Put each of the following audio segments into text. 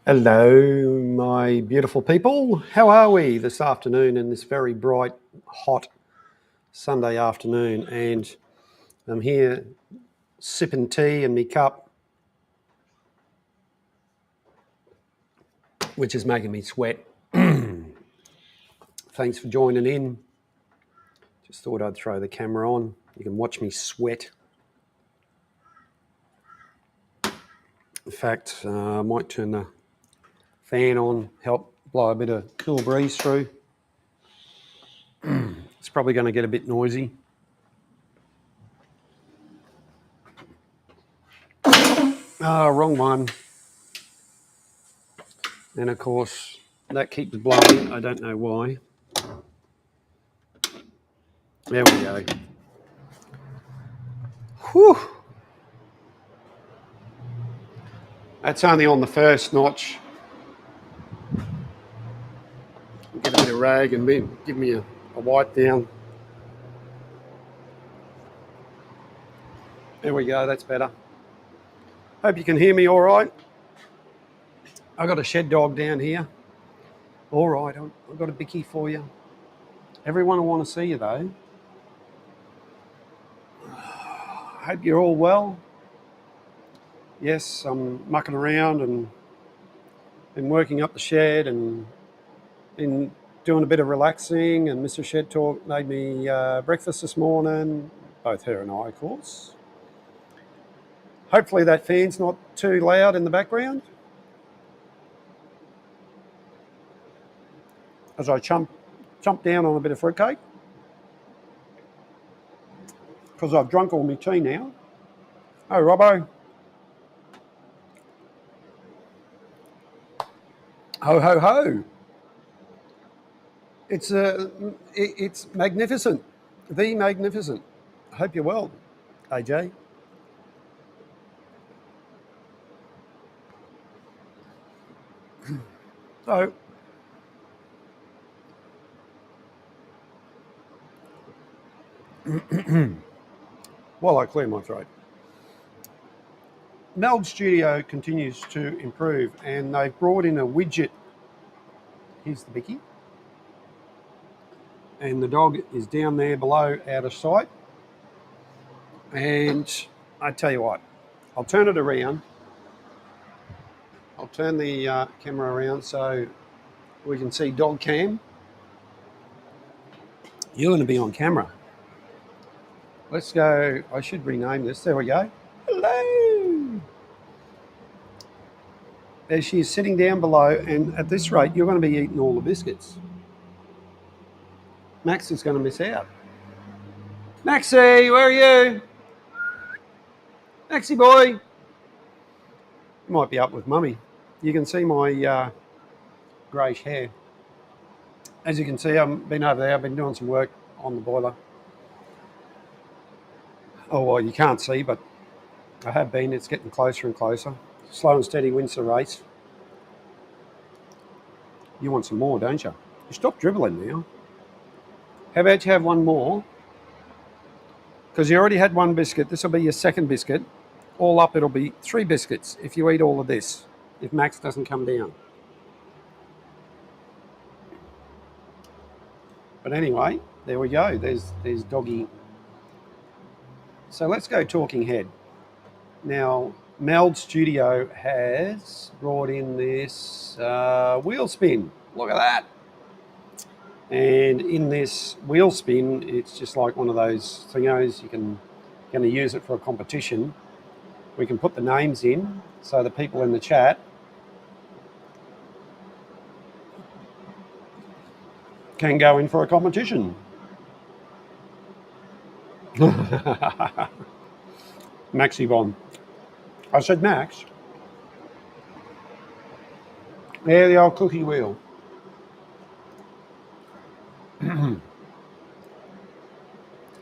Hello, my beautiful people. How are we this afternoon in this very bright, hot Sunday afternoon? And I'm here sipping tea in my cup, which is making me sweat. Thanks for joining in. Just thought I'd throw the camera on. You can watch me sweat. In fact, I might turn the fan on, help blow a bit of cool breeze through. It's probably going to get a bit noisy. Wrong one. And of course, that keeps blowing. I don't know why. There we go. Whew. That's only on the first notch. Get a bit of rag and give me a wipe down. There we go, that's better. Hope you can hear me all right. I've got a shed dog down here. All right, I've got a bicky for you. Everyone will want to see you though. Hope you're all well. Yes, I'm mucking around and been working up the shed and been doing a bit of relaxing, and Mr. Shed Talk made me breakfast this morning, both her and I, of course. Hopefully that fan's not too loud in the background as I chomp down on a bit of fruitcake, because I've drunk all my tea now. Oh, Robbo. Ho, ho, ho. It's magnificent. The magnificent. I hope you're well, AJ. So, while I clear my throat, Meld Studio continues to improve, and they've brought in a widget Here's the Bicky. And the dog is down there below, out of sight. And I tell you what, I'll turn it around. I'll turn the camera around so we can see dog cam. You're going to be on camera. Let's go. I should rename this. There we go. Hello. There she is sitting down below, and at this rate, you're going to be eating all the biscuits. Max is going to miss out. Maxie, where are you? Maxie boy. You might be up with mummy. You can see my greyish hair. As you can see, I've been over there. I've been doing some work on the boiler. Oh, well, you can't see, but I have been. It's getting closer and closer. Slow and steady wins the race. You want some more, don't you? You stop dribbling now. How about you have one more? Because you already had one biscuit. This will be your second biscuit. All up, it'll be 3 biscuits if you eat all of this, if Max doesn't come down. But anyway, there we go. There's doggy. So let's go talking head. Now, Meld Studio has brought in this wheel spin. Look at that. And in this wheel spin, it's just like one of those thingos. Going to use it for a competition. We can put the names in so the people in the chat can go in for a competition. Maxie Von. I said Max. Yeah, the old cookie wheel.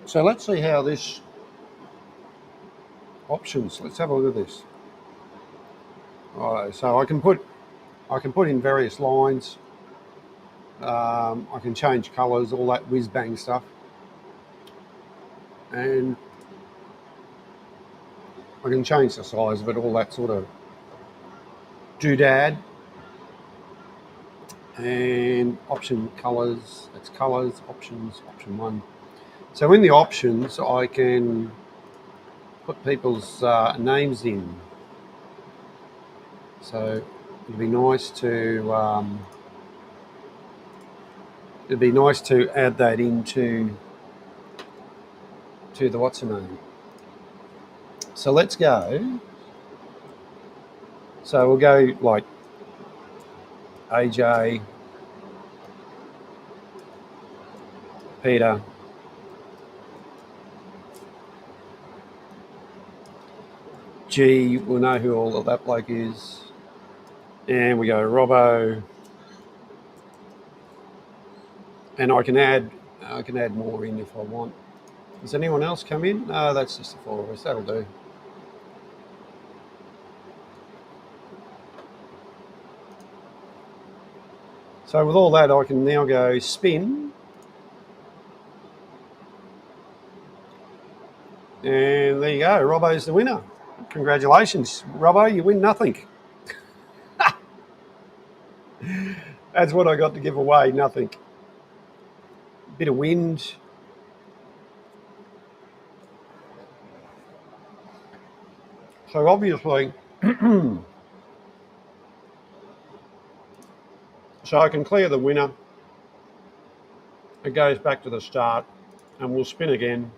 So let's see how this options. Let's have a look at this. All right, so I can put in various lines. I can change colours, all that whiz bang stuff, and I can change the size of it, all that sort of doodad. And option colours, it's colours, options, option 1. So in the options, I can put people's names in. So it'd be nice to add that into the what's her name. So let's go. So we'll go like AJ, Peter, G, we'll know who all of that bloke is. And we go Robbo. And I can add more in if I want. Does anyone else come in? No, that's just the 4 of us. That'll do. So with all that, I can now go spin. And there you go. Robbo's the winner. Congratulations, Robbo. You win nothing. That's what I got to give away, nothing. Bit of wind. So obviously, so I can clear the winner. It goes back to the start and we'll spin again.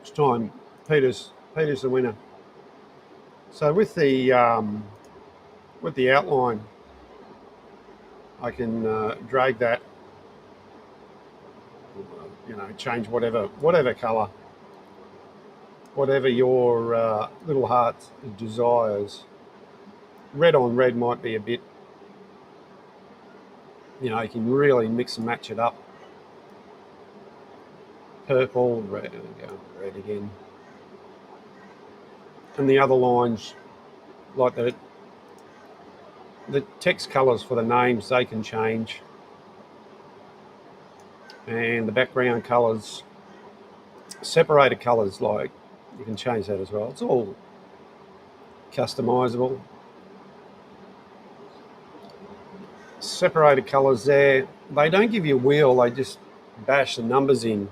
It's time. Peter's the winner. So with the outline, I can drag that, change whatever colour, whatever your little heart desires. Red on red might be a bit, you can really mix and match it up. Purple, red, red again. And the other lines, like the text colours for the names, they can change. And the background colours, separated colours, like you can change that as well. It's all customizable. Separated colours there. They don't give you a wheel, they just bash the numbers in.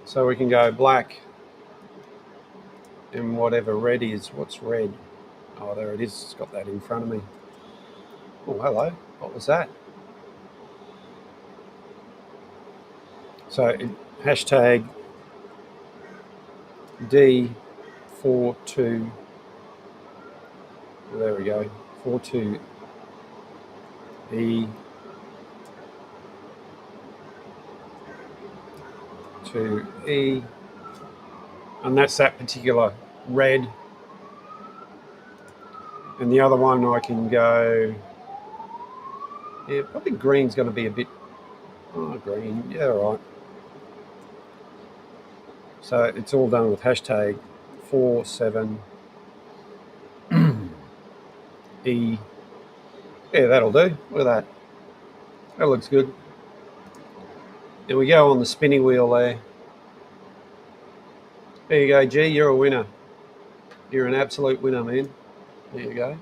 So we can go black and whatever red is. What's red? Oh, there it is. It's got that in front of me. Oh, hello. What was that? So hashtag D42. There we go. 42E 2E, and that's that particular red. And the other one I can go, yeah, probably green's going to be a bit, green, yeah, all right. So it's all done with hashtag 47E. Yeah, that'll do. Look at that. That looks good. And we go on the spinning wheel there. There you go, G, you're a winner. You're an absolute winner, man. There you go.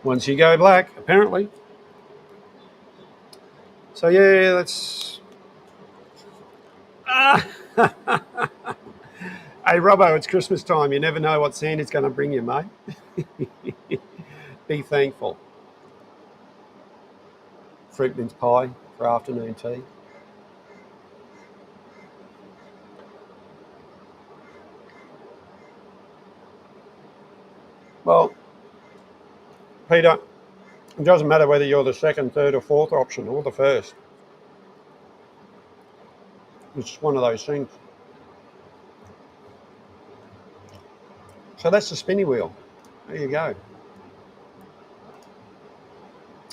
Once you go black, apparently. So yeah, that's... Hey, Robbo, it's Christmas time. You never know what Santa's going to bring you, mate. Be thankful. Fruit mince pie for afternoon tea. Well, Peter, it doesn't matter whether you're the second, third or fourth option or the first. It's one of those things. So that's the spinning wheel. There you go.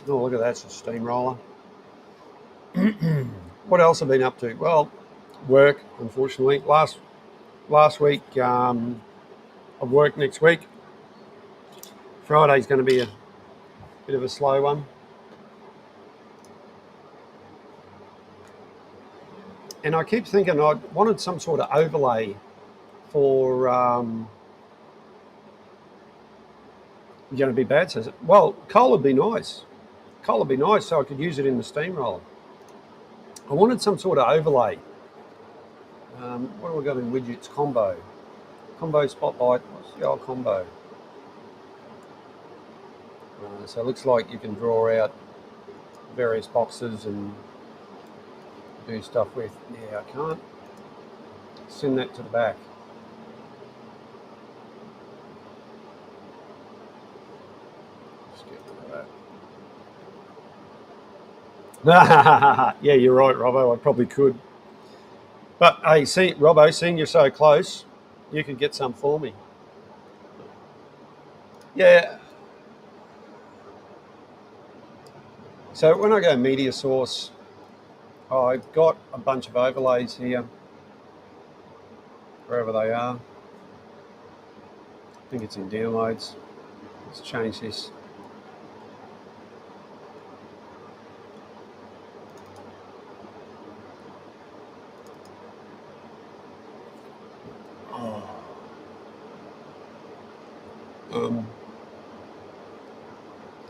Oh, look at that, it's a steamroller. What else have I been up to? Well, work, unfortunately. Last week, I've worked next week. Friday's going to be a bit of a slow one. And I keep thinking I wanted some sort of overlay for... going to be bad, says it. Well, coal would be nice. Coal would be nice so I could use it in the steamroller. I wanted some sort of overlay. What have we got in widgets? Combo. Combo spotlight. What's the old combo? So it looks like you can draw out various boxes and do stuff with. Yeah, I can't send that to the back. Yeah, you're right, Robbo. I probably could. But hey, see, Robbo, seeing you're so close, you could get some for me. Yeah. So when I go media source, I've got a bunch of overlays here, wherever they are. I think it's in downloads. Let's change this.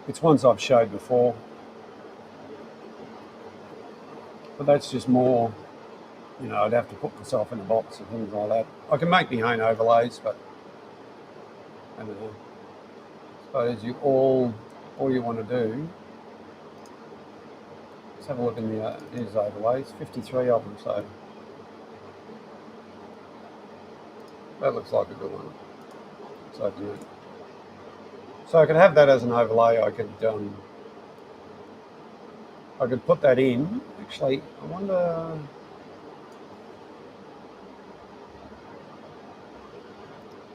It's ones I've showed before, but that's just more, I'd have to put myself in a box and things like that. I can make my own overlays, but I don't know. I suppose all you want to do, let's have a look in these overlays, 53 of them, so that looks like a good one. So I could have that as an overlay. I could put that in. Actually, I wonder.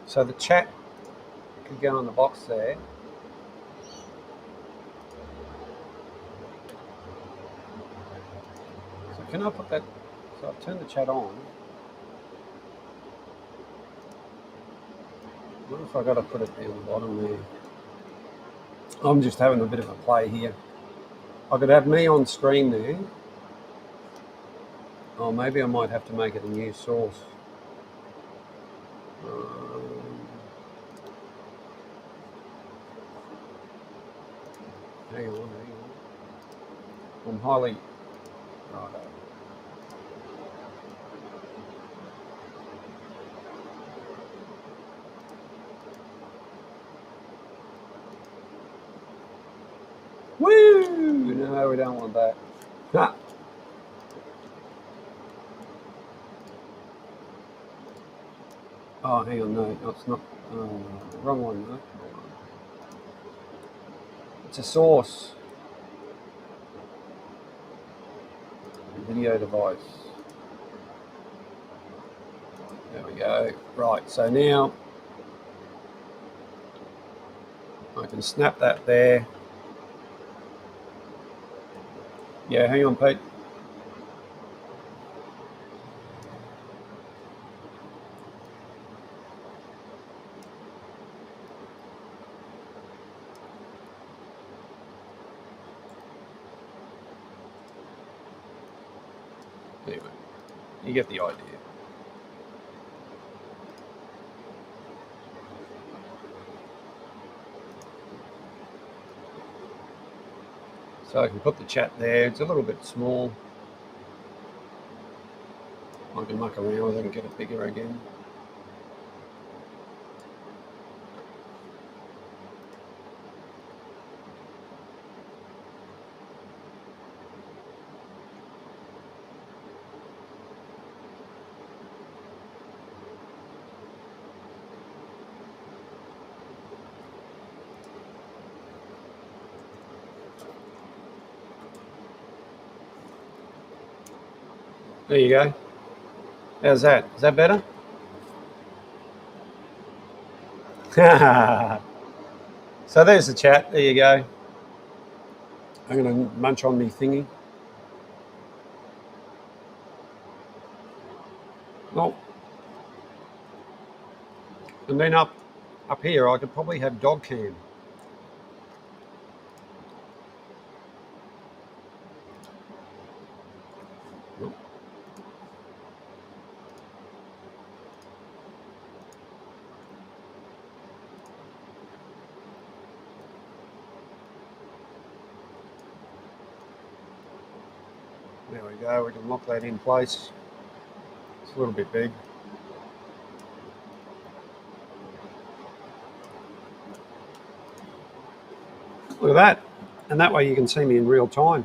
So the chat could go on the box there. So can I put that? So I've turned the chat on. I wonder if I got to put it down the bottom there. I'm just having a bit of a play here. I could have me on screen there. Oh, maybe I might have to make it a new source. Hang on. I'm highly... Right. Woo! No, we don't want that. Nah. Oh, hang on, no, it's not. Wrong one, no. It's a source. Video device. There we go. Right, so now I can snap that there. Yeah, hang on, Pete. Anyway, you get the idea. So I can put the chat there. It's a little bit small. I can muck around with it and get it bigger again. There you go. How's that? Is that better? So there's the chat. There you go. I'm going to munch on me thingy. Well, and then up here, I could probably have dog cam. There we go. We can lock that in place. It's a little bit big. Look at that. And that way you can see me in real time.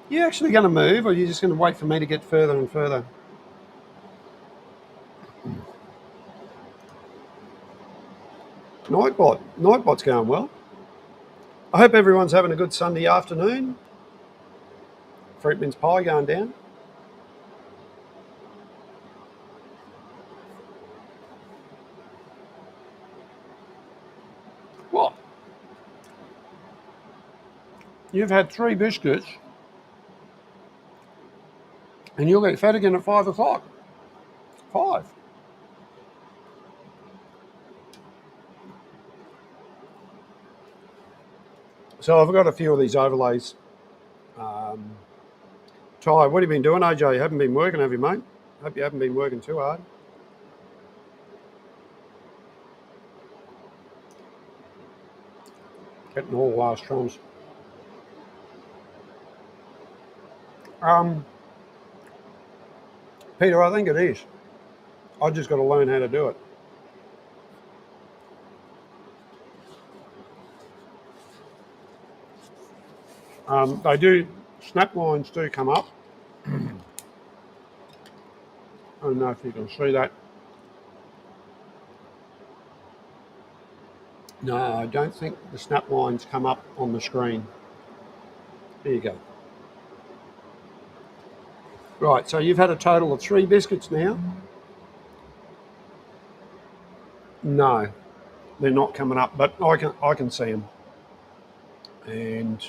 You actually going to move, or are you just going to wait for me to get further and further? Nightbot's going well. I hope everyone's having a good Sunday afternoon. Fruit mince pie going down. What? You've had 3 biscuits and you'll get fed again at 5 o'clock. 5. So I've got a few of these overlays. Ty, what have you been doing, AJ? You haven't been working, have you, mate? Hope you haven't been working too hard. Getting all last trumps. Peter, I think it is. I just got to learn how to do it. They do, snap lines do come up. I don't know if you can see that. No, I don't think the snap lines come up on the screen. There you go. Right, so you've had a total of 3 biscuits now. No, they're not coming up, but I can see them. And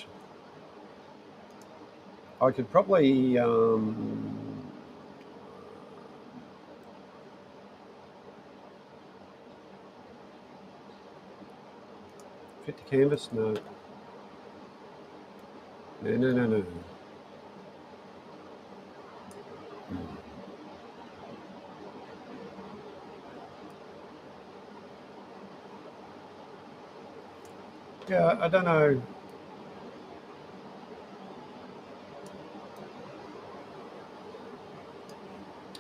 I could probably fit the canvas. No. No. Yeah, I don't know.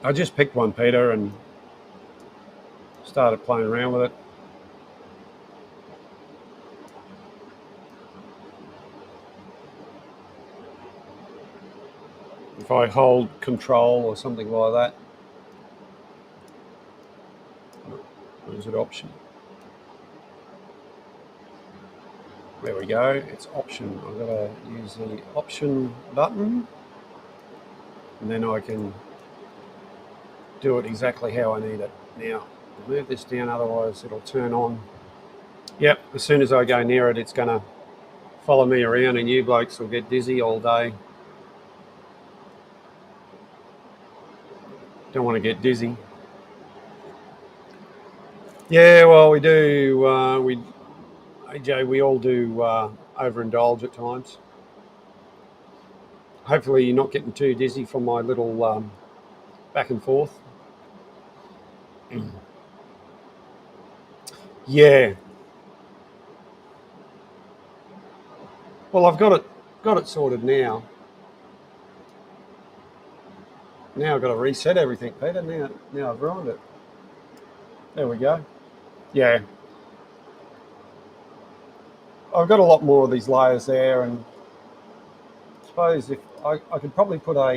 I just picked one, Peter, and started playing around with it. If I hold control or something like that, or is it option? There we go. It's option. I've got to use the option button, and then I can do it exactly how I need it. Now, I'll move this down, otherwise it'll turn on. Yep, as soon as I go near it, it's going to follow me around, and you blokes will get dizzy all day. Don't want to get dizzy. Yeah, well, we do. AJ, we all do overindulge at times. Hopefully, you're not getting too dizzy from my little back and forth. Yeah. Well, I've got it sorted now. Now I've got to reset everything, Peter. Now I've ruined it. There we go. Yeah. I've got a lot more of these layers there, and I suppose if I could probably put a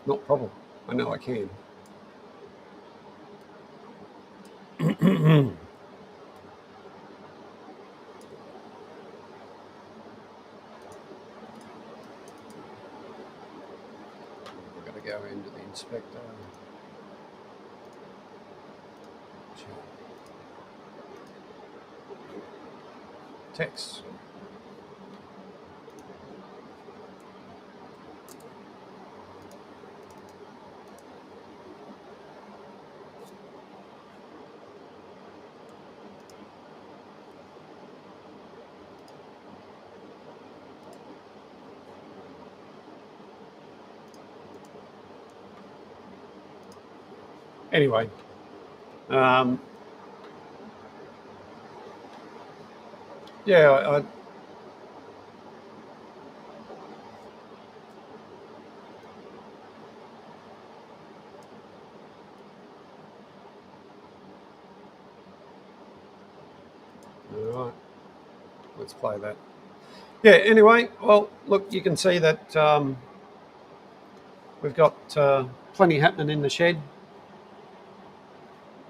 not problem. I know I can. I've got to go into the inspector. Text. Anyway, yeah, all right. Let's play that. Yeah. Anyway, well, look, you can see that we've got plenty happening in the shed.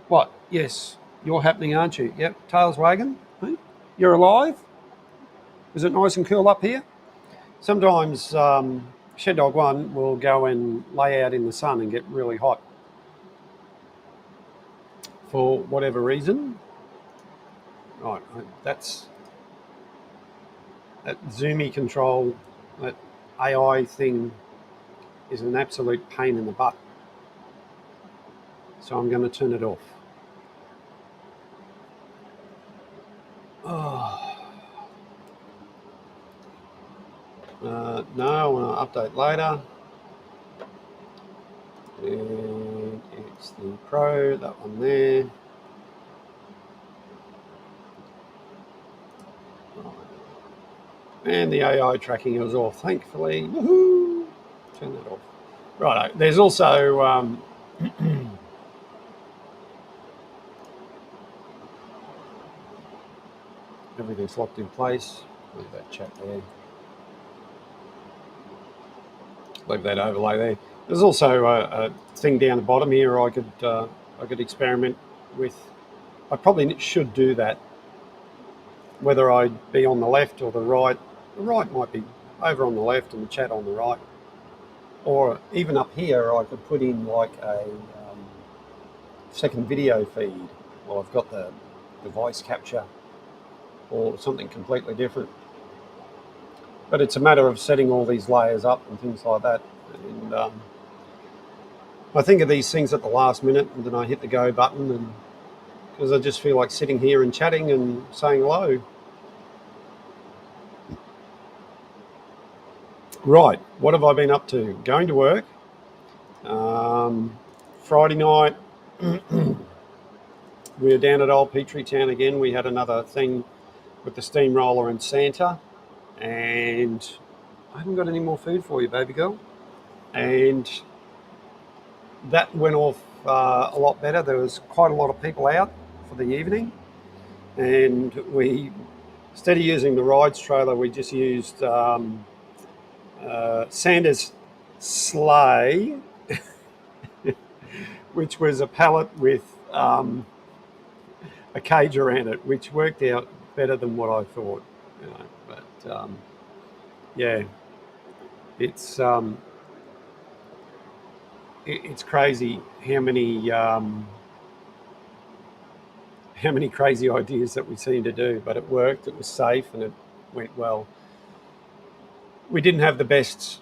What? Yes, you're happening, aren't you? Yep. Tails wagging. Hey? You're alive. Is it nice and cool up here? Sometimes Shed Dog 1 will go and lay out in the sun and get really hot for whatever reason. Right, that's that Zoomy control, that AI thing is an absolute pain in the butt. So I'm going to turn it off. Oh. No, I want to update later. And it's the Pro, that one there. And the AI tracking is off, thankfully. Woohoo! Turn that off. Right, there's also everything's locked in place. Leave that chat there. Leave that overlay there. There's also a thing down the bottom here I could experiment with. I probably should do that, whether I'd be on the left or the right. The right might be over on the left and the chat on the right. Or even up here, I could put in like a second video feed. Well, I've got the voice capture or something completely different. But it's a matter of setting all these layers up and things like that. And I think of these things at the last minute, and then I hit the go button, and because I just feel like sitting here and chatting and saying hello. Right, what have I been up to? Going to work. Friday night, we're down at Old Petrie Town again. We had another thing with the steamroller and Santa, and I haven't got any more food for you, baby girl. And that went off a lot better. There was quite a lot of people out for the evening, and we, instead of using the rides trailer, we just used Santa's sleigh, which was a pallet with a cage around it, which worked out better than what I thought. But yeah, it's it's crazy how many crazy ideas that we seem to do. But it worked. It was safe and it went well. We didn't have the best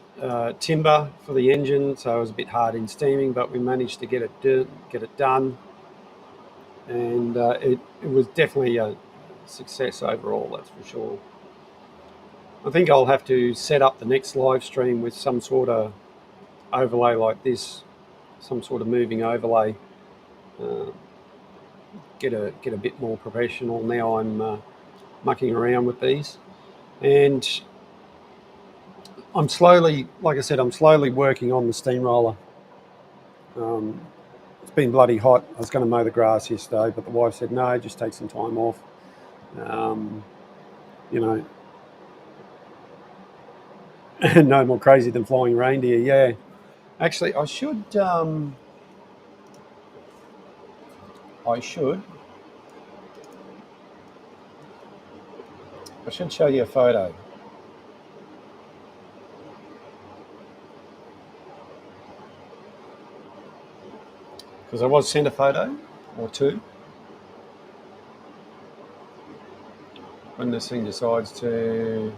timber for the engine, so it was a bit hard in steaming, but we managed to get it done, and it was definitely a success overall, that's for sure. I think I'll have to set up the next live stream with some sort of overlay like this, some sort of moving overlay. Get a bit more professional. Now I'm mucking around with these, and I'm slowly, like I said, I'm slowly working on the steamroller. It's been bloody hot. I was going to mow the grass yesterday, but the wife said, no, just take some time off. You know, no more crazy than flying reindeer. Yeah. Actually, I should show you a photo. Because I was sent a photo or two when this thing decides to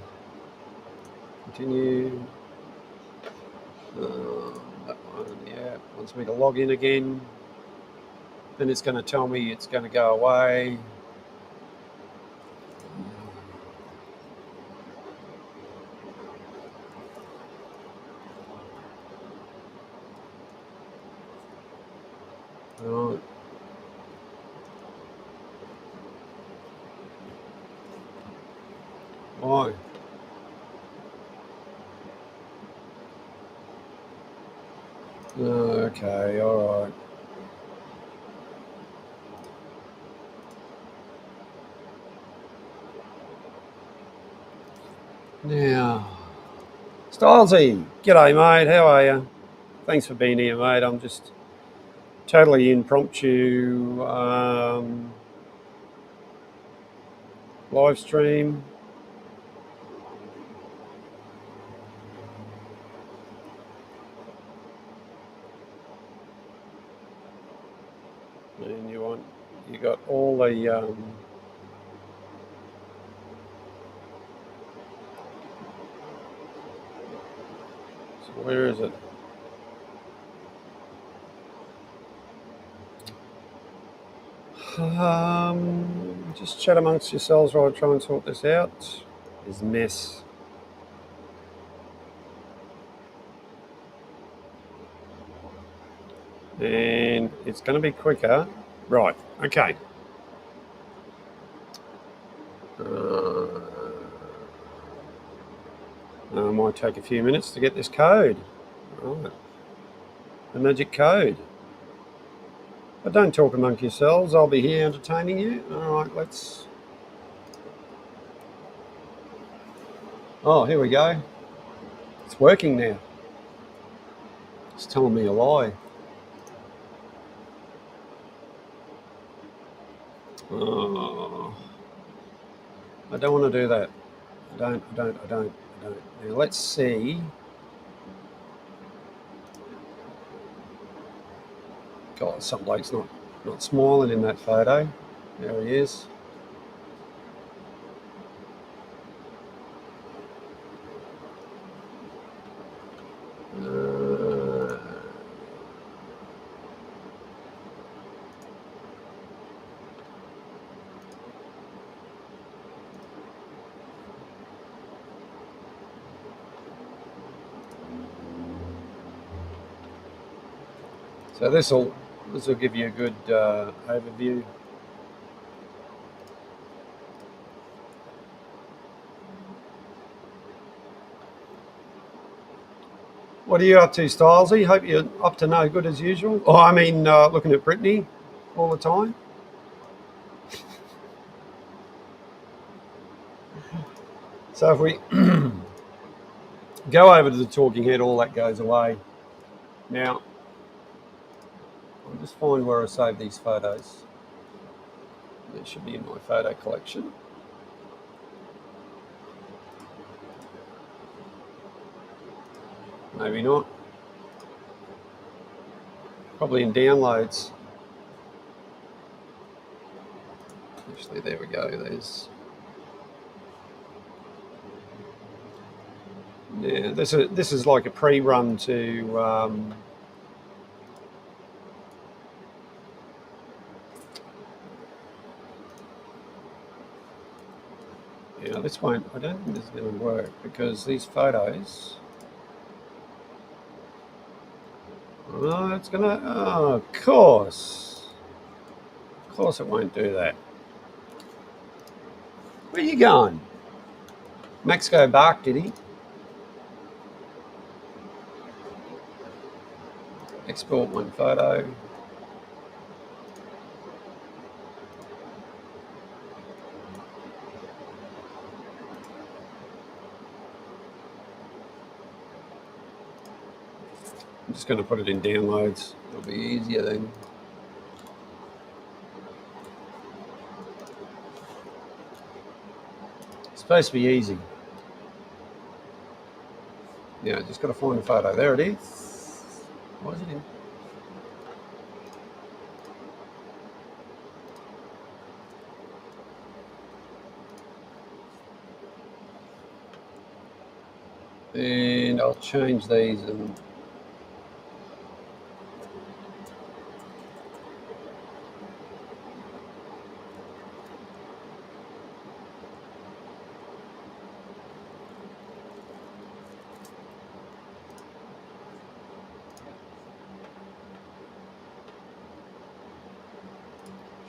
continue. That one, yeah, wants me to log in again. Then it's going to tell me it's going to go away. Right. Why? Okay, all right. Now, Stylesy, g'day mate, how are you? Thanks for being here, mate. I'm just totally impromptu live stream. And you got all the so where is it? Just chat amongst yourselves while I try and sort this out. This mess. And it's going to be quicker. Right, okay. It might take a few minutes to get this code. Right. The magic code. But don't talk among yourselves. I'll be here entertaining you. All right, let's... Oh, here we go. It's working now. It's telling me a lie. Oh, I don't want to do that. I don't. Now let's see. God, some bloke's not smiling in that photo. There he is. So this will give you a good overview. What are you up to, Stylesy? Hope you're up to no good as usual. Oh, I mean, looking at Brittany all the time. So if we go over to the talking head, all that goes away. Now, I'll just find where I saved these photos. They should be in my photo collection. Maybe not. Probably in downloads. Actually, there we go. There's. Yeah, this is like a pre-run to. Yeah, this won't. I don't think this is going to work because these photos. Oh, it's gonna. Oh, of course. Of course, it won't do that. Where are you going? Max go bark, did he? Export one photo. I'm just going to put it in downloads. It'll be easier then. It's supposed to be easy. Yeah, just got to find a photo. There it is. Why is it in? And I'll change these and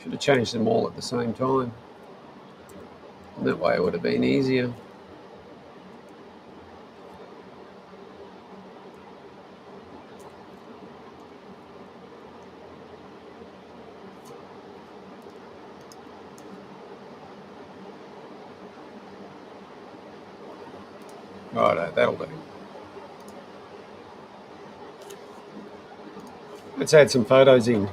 should have changed them all at the same time. And that way it would have been easier. Righto, that'll do. Let's add some photos in.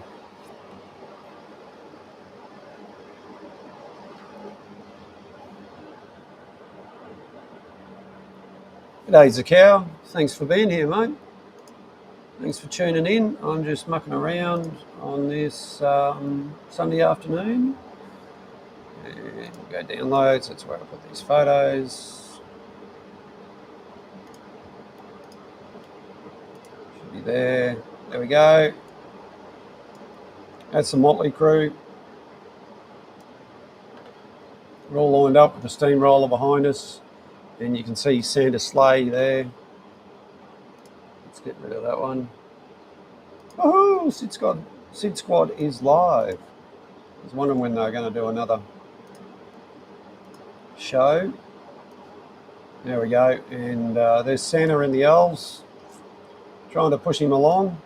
G'day, Zakau. Thanks for being here, mate. Thanks for tuning in. I'm just mucking around on this Sunday afternoon. And we'll go downloads. That's where I put these photos. Should be there. There we go. That's the Motley Crew. We're all lined up with the steamroller behind us. And you can see Santa Sleigh there. Let's get rid of that one. Oh, Sid Squad is live. I was wondering when they're going to do another show. There we go. And there's Santa and the elves trying to push him along.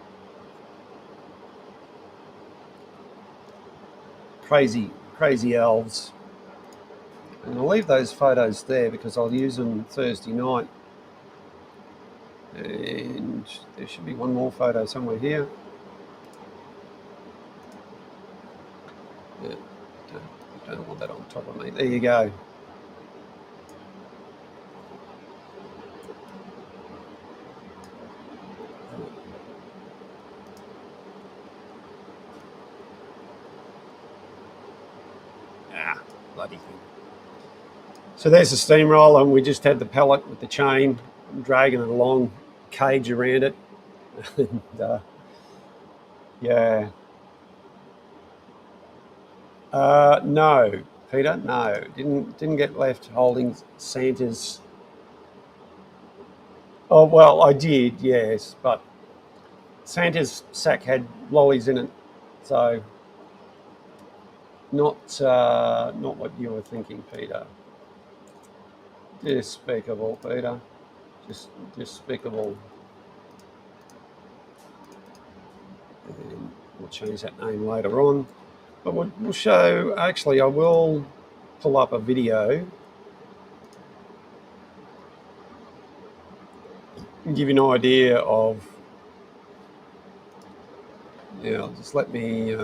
Crazy elves. And I'll leave those photos there because I'll use them Thursday night. And there should be one more photo somewhere here. Yeah, don't want that on top of me. There you go. Bloody thing. So there's the steamroller, and we just had the pellet with the chain. I'm dragging it along, cage around it. And, yeah. No, Peter, no. Didn't get left holding Santa's. Oh, well, I did, yes, but Santa's sack had lollies in it, so not what you were thinking, Peter. Despicable, Peter. Just despicable. And we'll change that name later on. But we'll show, actually I will pull up a video and give you an idea of, just let me,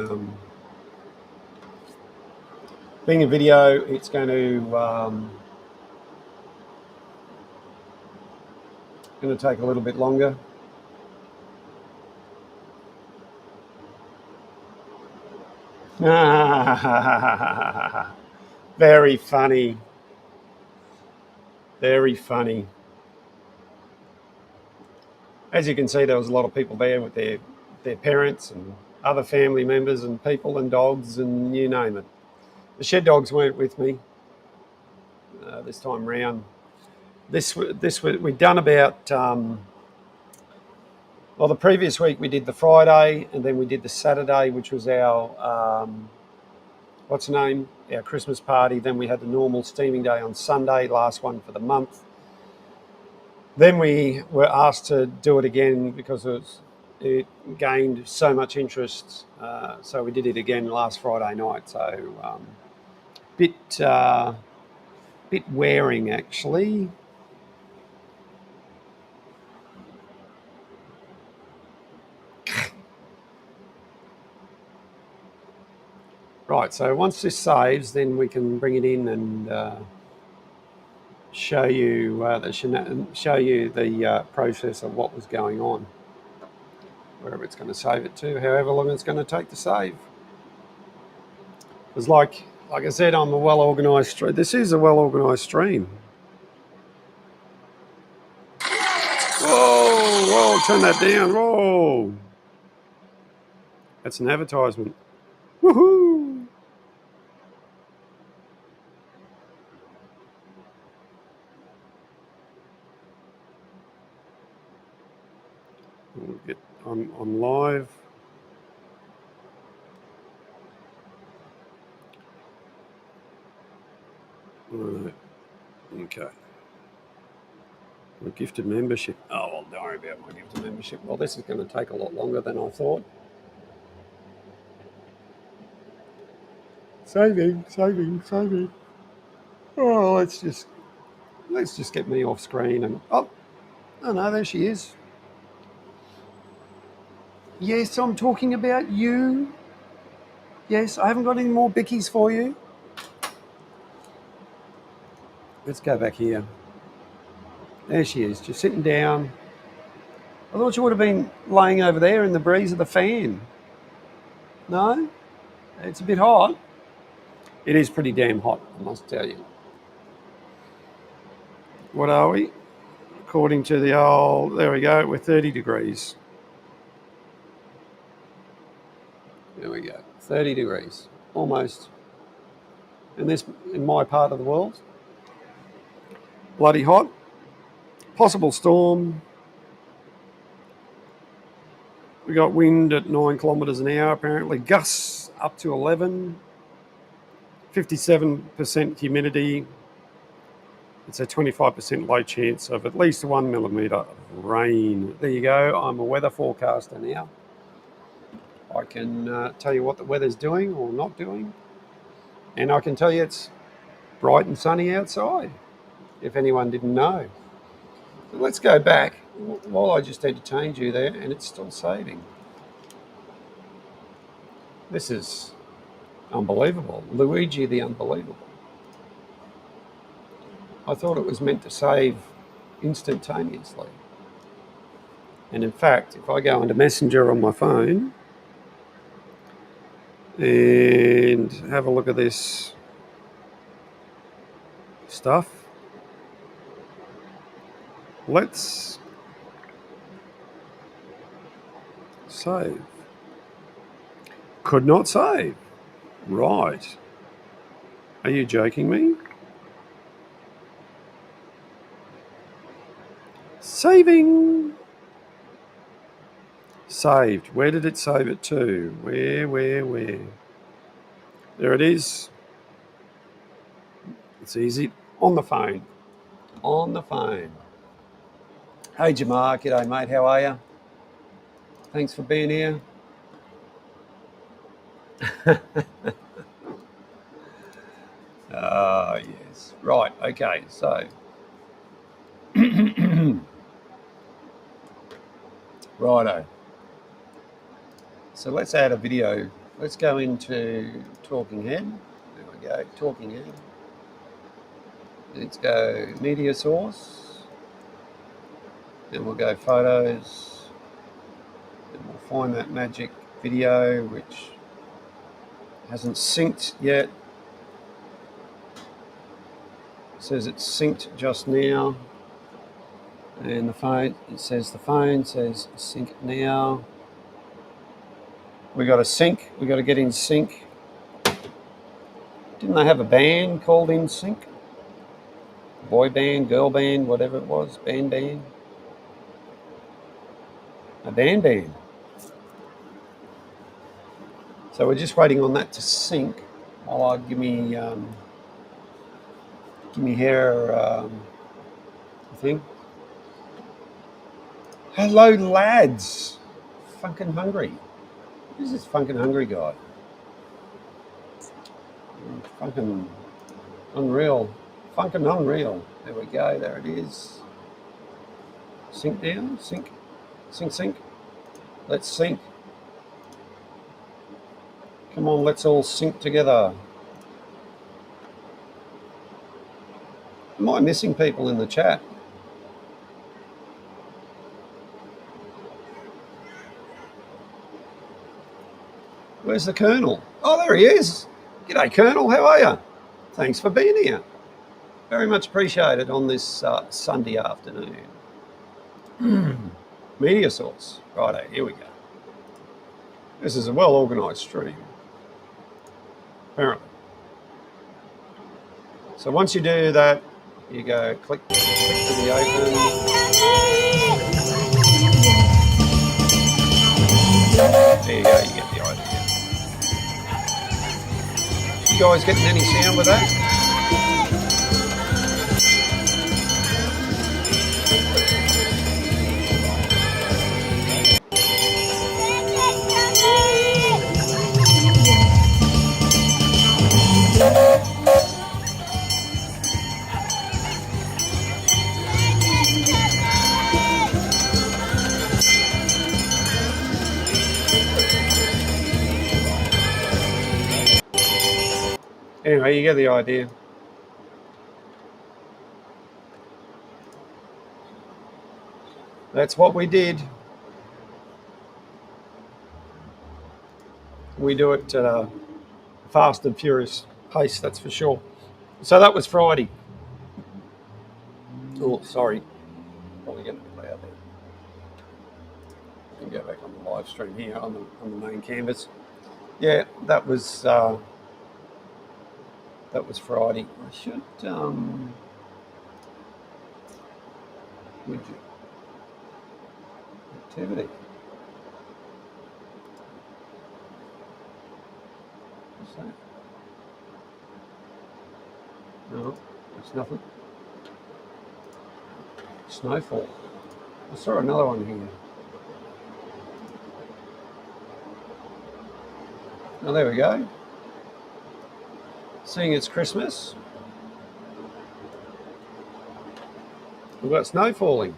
being a video, it's going to take a little bit longer. Very funny. Very funny. As you can see, there was a lot of people there with their parents and other family members and people and dogs and you name it. The shed dogs weren't with me this time round. We'd done about, the previous week we did the Friday and then we did the Saturday, which was our, our Christmas party. Then we had the normal steaming day on Sunday, last one for the month. Then we were asked to do it again because it gained so much interest. So we did it again last Friday night. So bit wearing actually. Right, so once this saves, then we can bring it in and show you the process of what was going on, wherever it's going to save it to, however long it's going to take to save. Because like I said, I'm a well-organised stream. This is a well-organised stream. Whoa, turn that down. Whoa. That's an advertisement. Woohoo. I'm live. Right. Okay. My gifted membership. Oh, well, don't worry about my gifted membership. Well, this is going to take a lot longer than I thought. Saving. Oh, let's just get me off screen and oh no, there she is. Yes, I'm talking about you. Yes, I haven't got any more bickies for you. Let's go back here. There she is, just sitting down. I thought she would have been laying over there in the breeze of the fan. No? It's a bit hot. It is pretty damn hot, I must tell you. What are we? According to the old, there we go, we're 30 degrees. There we go, 30 degrees, almost. In my part of the world, bloody hot. Possible storm. We got wind at 9 kilometres an hour, apparently. Gusts up to 11. 57% humidity. It's a 25% low chance of at least 1 millimetre of rain. There you go. I'm a weather forecaster now. I can tell you what the weather's doing or not doing. And I can tell you it's bright and sunny outside, if anyone didn't know. So let's go back while I just entertained you there, and it's still saving. This is unbelievable. Luigi the Unbelievable. I thought it was meant to save instantaneously. And in fact, if I go into Messenger on my phone and have a look at this stuff, let's save. Could not save. Right. Are you joking me? Saving. Saved. Where did it save it to? Where? There it is. It's easy. On the phone. Hey Jamar, g'day mate, how are you? Thanks for being here. Yes. Right. Okay. So, righto. So let's add a video. Let's go into Talking Head. There we go. Talking Head. Let's go media source. Then we'll go photos. Then we'll find that magic video which hasn't synced yet. It says it's synced just now. And the phone, it says the phone says sync now. We got to sync. We got to get in sync. Didn't they have a band called In Sync? Boy band, girl band, whatever it was, band. A band. So we're just waiting on that to sync. Oh, give me hair thing. Hello, lads. Funkin' hungry. Who's this funkin' hungry guy? Funkin' unreal. Funkin' unreal. There we go. There it is. Sync down. Sync. Sync. Sync. Let's sync. Come on, let's all sync together. Am I missing people in the chat? Where's the Colonel? Oh, there he is. G'day, Colonel. How are you? Thanks for being here. Very much appreciated on this Sunday afternoon. Media source. Righto, here we go. This is a well-organised stream, apparently. So once you do that, you go click to the open. There you go, you get the idea. You guys getting any sound with that? Anyway, you get the idea. That's what we did. We do it at a fast and furious pace, that's for sure. So that was Friday. Oh, sorry. Probably getting a bit loud there. Can go back on the live stream here on the main canvas. Yeah, that was Friday. I should widget activity. What's that? No, it's nothing. Snowfall. I saw another one here. Oh, there we go. Seeing it's Christmas, we've got snow falling.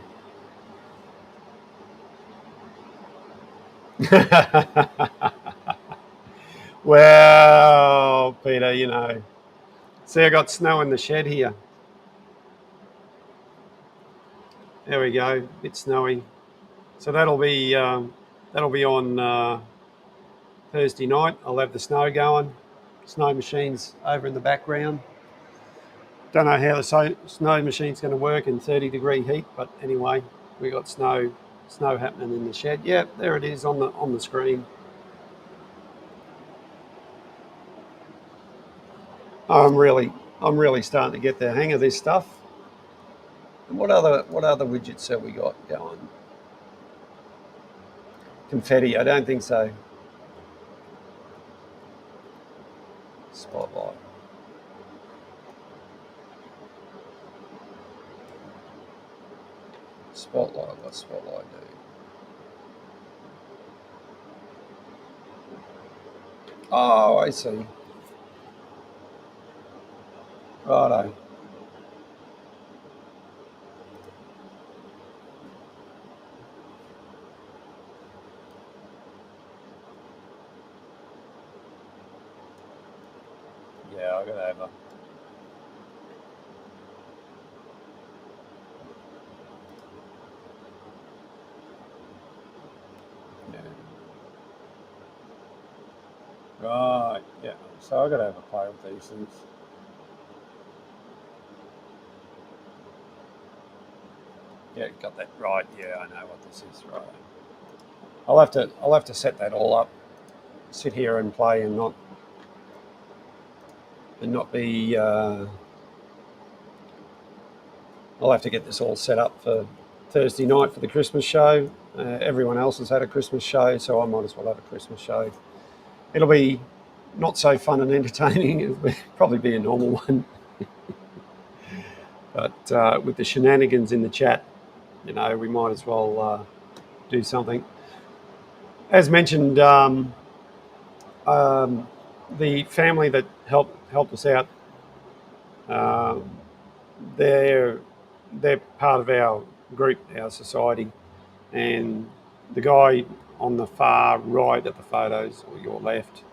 Well, Peter, you know. See, I got snow in the shed here. There we go, a bit snowy. So that'll be on Thursday night. I'll have the snow going. Snow machine's over in the background. Don't know how the snow machine's going to work in 30-degree heat, but anyway, we got snow happening in the shed. Yeah, there it is on the screen. I'm really starting to get the hang of this stuff. And what other widgets have we got going? Confetti? I don't think so. Spotlight. Spotlight. What's Spotlight do? Oh, I see. Righto. Yeah, I got over. Yeah. Right. Yeah. So I got to have a play with these things. Yeah, got that right. Yeah, I know what this is. Right. I'll have to set that all up. Sit here and play and not be. I'll have to get this all set up for Thursday night for the Christmas show. Everyone else has had a Christmas show, so I might as well have a Christmas show. It'll be not so fun and entertaining. It'll probably be a normal one, but with the shenanigans in the chat, we might as well do something. As mentioned, um, the family that helped us out, um, they're they're part of our group, our society, and the guy on the far right of the photos, or your left,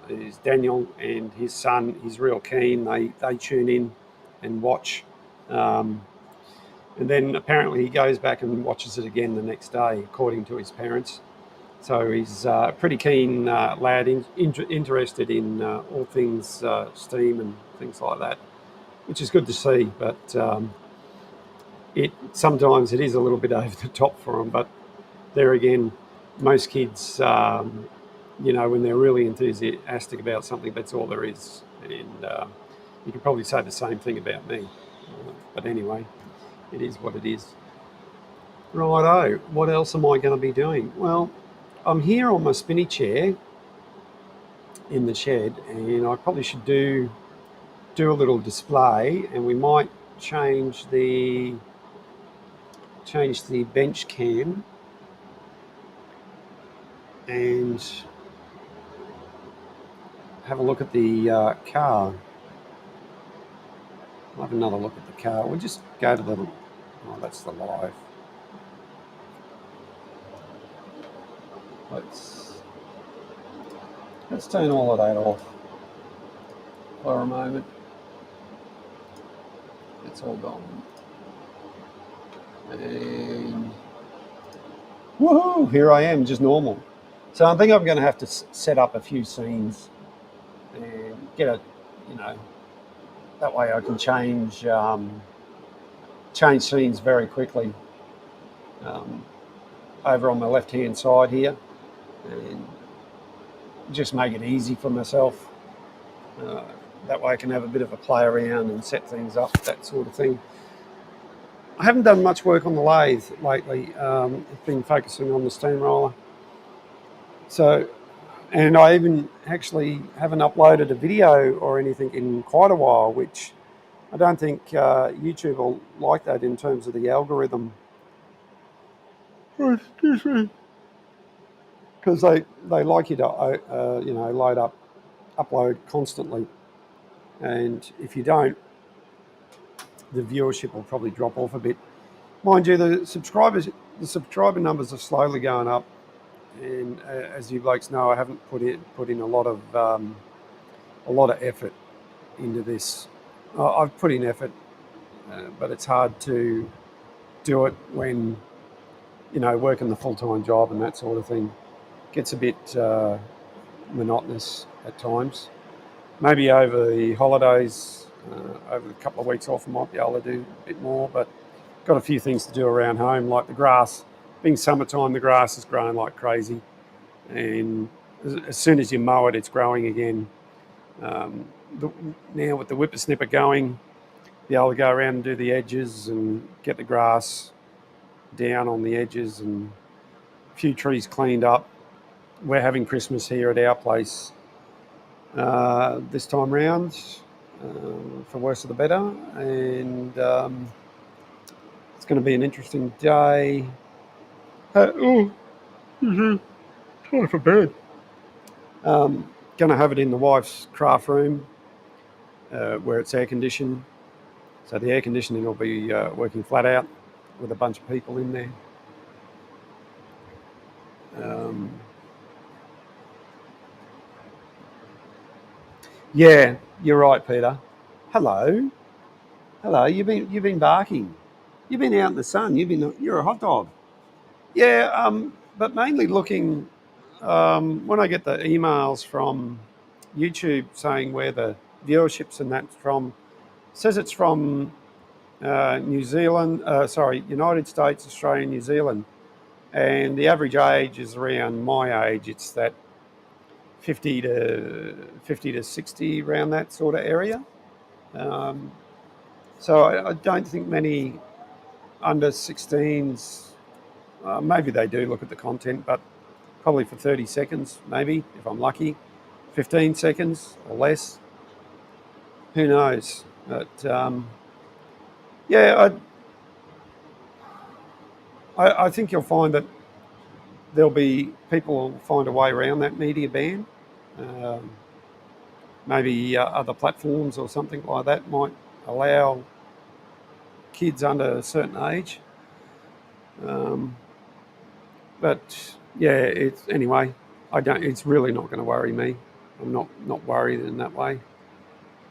is Daniel and his son. He's real keen. They tune in and watch, um, and then apparently he goes back and watches it again the next day, according to his parents. So he's a pretty keen lad, interested in all things Steam and things like that, which is good to see. But it sometimes it is a little bit over the top for him. But there again, most kids, when they're really enthusiastic about something, that's all there is. And you could probably say the same thing about me. But anyway, it is what it is. Righto, what else am I going to be doing? Well, I'm here on my spinny chair in the shed, and I probably should do a little display, and we might change the bench cam and have a look at the car. I'll have another look at the car. We'll just go to the. Oh, that's the live. Let's turn all of that off for a moment. It's all gone. And woohoo! Here I am, just normal. So I think I'm going to have to set up a few scenes and get a, you know, that way I can change scenes very quickly. Um, over on my left-hand side here, and just make it easy for myself. Uh, that way I can have a bit of a play around and set things up, that sort of thing. I haven't done much work on the lathe lately. I've been focusing on the steamroller. So, and I even actually haven't uploaded a video or anything in quite a while, which I don't think YouTube will like that in terms of the algorithm. Oh, excuse me. Because they like you to load up, upload constantly, and if you don't, the viewership will probably drop off a bit. Mind you, the subscriber numbers are slowly going up, and as you blokes know, I haven't put in a lot of effort into this. I've put in effort, but it's hard to do it when working the full-time job and that sort of thing. Gets a bit monotonous at times. Maybe over the holidays, over a couple of weeks off, I might be able to do a bit more, but got a few things to do around home, like the grass. Being summertime, the grass is growing like crazy, and as soon as you mow it, it's growing again. Um, Now with the whippersnipper going, be able to go around and do the edges and get the grass down on the edges and a few trees cleaned up. We're having Christmas here at our place this time round, for worse or the better, and it's going to be an interesting day. Oh, time for bed. Going to have it in the wife's craft room where it's air conditioned. So the air conditioning will be working flat out with a bunch of people in there. Yeah, you're right, Peter. Hello, hello. You've been barking. You've been out in the sun. You're a hot dog. Yeah, but mainly looking when I get the emails from YouTube saying where the viewerships and that's from. It says it's from New Zealand. United States, Australia, New Zealand, and the average age is around my age. It's that 50 to 60, around that sort of area. So I don't think many under 16s. Maybe they do look at the content, but probably for 30 seconds, maybe if I'm lucky, 15 seconds or less. Who knows? But yeah, I think you'll find that there'll be people will find a way around that media ban. Maybe other platforms or something like that might allow kids under a certain age. But yeah, anyway. I don't. It's really not going to worry me. I'm not worried in that way.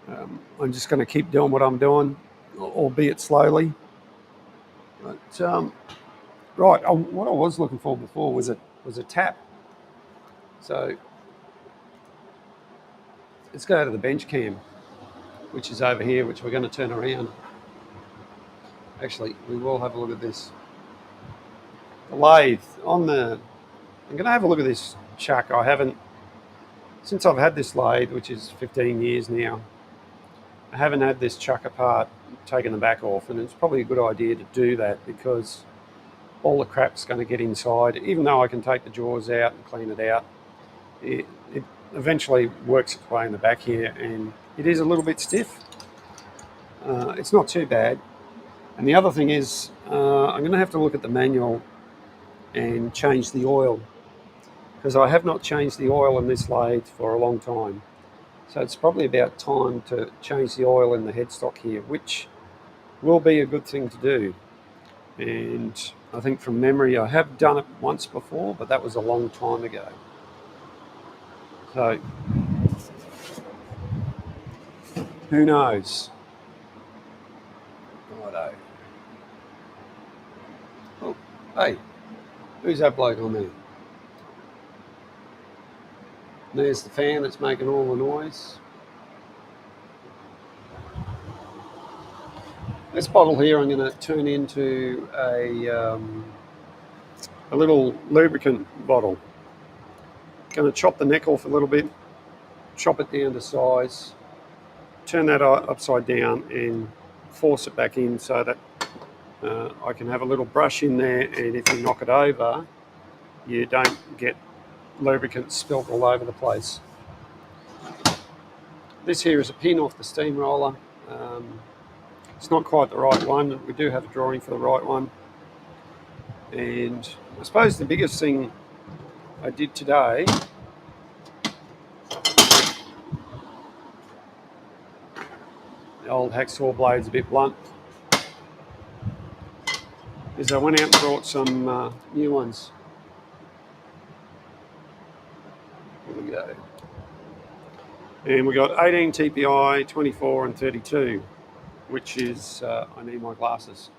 I'm just going to keep doing what I'm doing, albeit slowly. But right, what I was looking for before was a tap. So let's go to the bench cam, which is over here, which we're going to turn around. Actually, we will have a look at this. The lathe on the. I'm going to have a look at this chuck. I haven't, since I've had this lathe, which is 15 years now, I haven't had this chuck apart, taken the back off, and it's probably a good idea to do that because all the crap's going to get inside. Even though I can take the jaws out and clean it out, it eventually works its way in the back here, and it is a little bit stiff. It's not too bad. And the other thing is, I'm going to have to look at the manual and change the oil, because I have not changed the oil in this lathe for a long time. So it's probably about time to change the oil in the headstock here, which will be a good thing to do. And I think from memory I have done it once before, but that was a long time ago. So who knows? Righto. Oh, hey, who's that bloke on there? There's the fan that's making all the noise. This bottle here I'm going to turn into a little lubricant bottle. Going to chop the neck off a little bit, chop it down to size, turn that upside down and force it back in so that I can have a little brush in there, and if you knock it over, you don't get lubricant spilt all over the place. This here is a pin off the steamroller. It's not quite the right one. We do have a drawing for the right one. And I suppose the biggest thing I did today the old hacksaw blade's a bit blunt, is I went out and brought some new ones. Here we go. And we got 18 TPI, 24 and 32, which is, I need my glasses.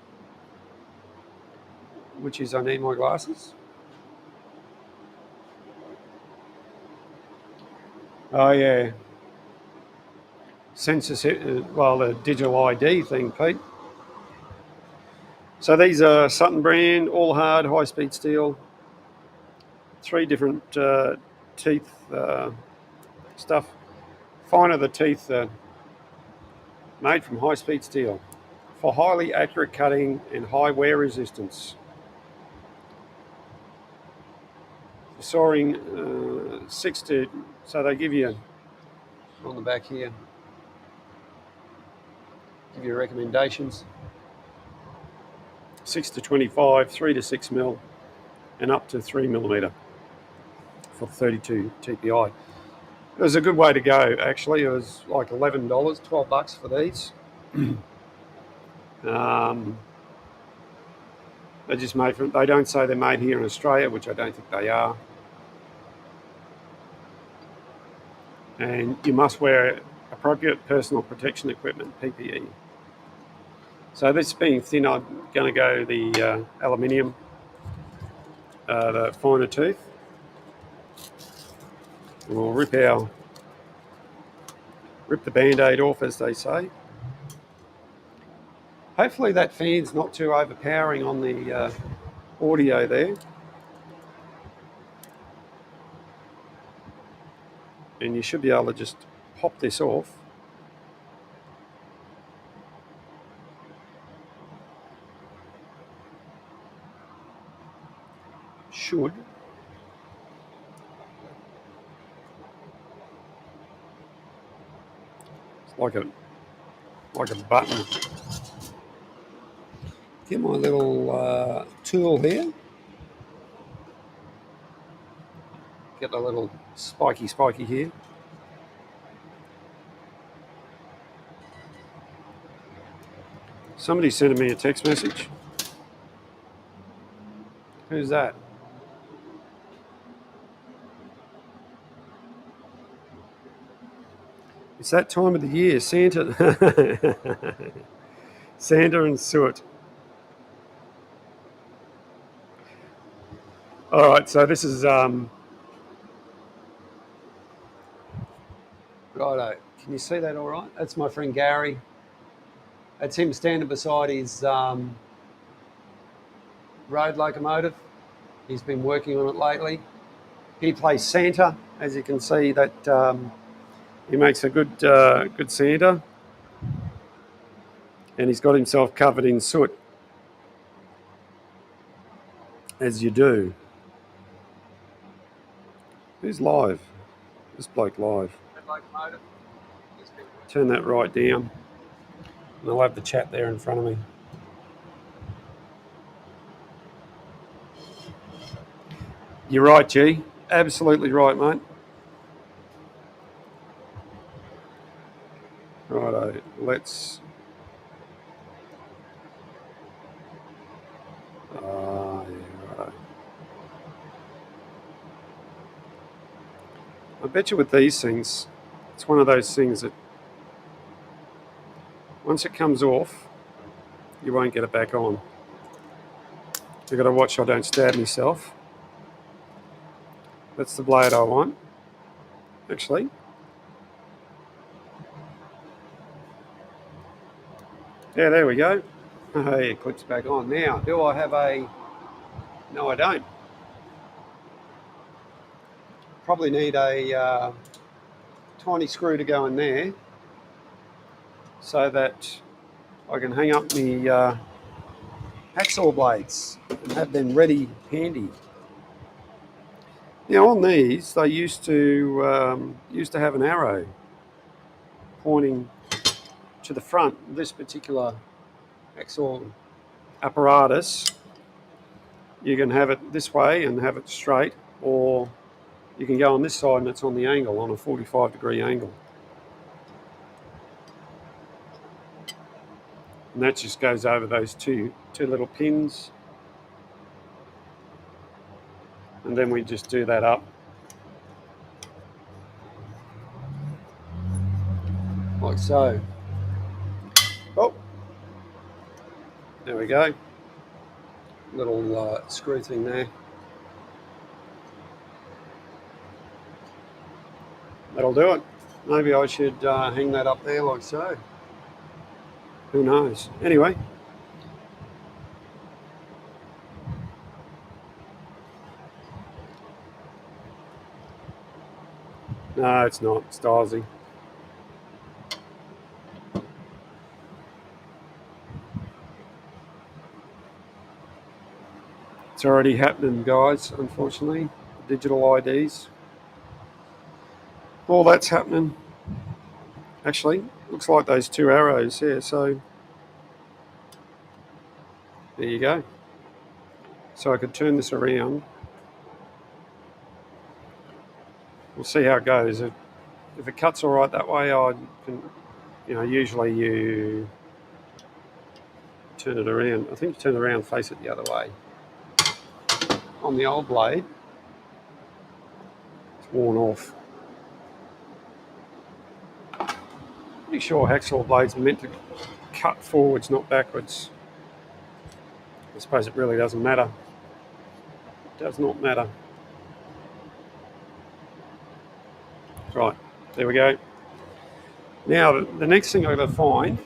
Oh yeah. The digital ID thing, Pete. So these are Sutton brand, all hard, high-speed steel. 3 different teeth stuff. Finer the teeth made from high-speed steel for highly accurate cutting and high wear resistance. Sawing so they give you on the back here, give you recommendations. 6 to 25, 3 to 6 mil, and up to 3 millimeter for 32 TPI. It was a good way to go, actually. It was like $11, $12 for these. They're just made from, they don't say they're made here in Australia, which I don't think they are. And you must wear appropriate personal protection equipment, PPE. So this being thin, I'm going to go the aluminium, the finer tooth. And we'll rip the Band-Aid off, as they say. Hopefully that fan's not too overpowering on the audio there. And you should be able to just pop this off. Should. It's like a button. Get my little tool here. Get the little spiky here. Somebody sent me a text message. Who's that? It's that time of the year, Santa. Santa and soot. All right, so this is righto. Can you see that all right? That's my friend Gary. That's him standing beside his road locomotive. He's been working on it lately. He plays Santa, as you can see. That he makes a good Santa, and he's got himself covered in soot, as you do. Who's live? This bloke live. Turn that right down. And I'll have the chat there in front of me. You're right, G. Absolutely right, mate. Righto, let's... yeah, righto. I bet you with these things, it's one of those things that once it comes off, you won't get it back on. You've got to watch I don't stab myself. That's the blade I want, actually. Yeah, there we go. Hey, it clips back on. Now, do I have a... No, I don't. Probably need a tiny screw to go in there so that I can hang up the hacksaw blades and have them ready handy. Now on these, they used to have an arrow pointing to the front. This particular hacksaw apparatus, you can have it this way and have it straight, or you can go on this side and it's on the angle, on a 45-degree angle. And that just goes over those two little pins. And then we just do that up. Like so. Oh, there we go. Little screw thing there. That'll do it. Maybe I should hang that up there like so. Who knows? Anyway. No, it's not. It's Daisy. It's already happening, guys, unfortunately. Digital IDs. All that's happening. Actually, looks like those two arrows here, so there you go. So I could turn this around. We'll see how it goes. if it cuts all right that way, I can, usually you turn it around. I think you turn it around, face it the other way. On the old blade, it's worn off. Pretty sure hacksaw blades are meant to cut forwards, not backwards. I suppose it really doesn't matter. It does not matter. Right, there we go. Now, the next thing I've got to find,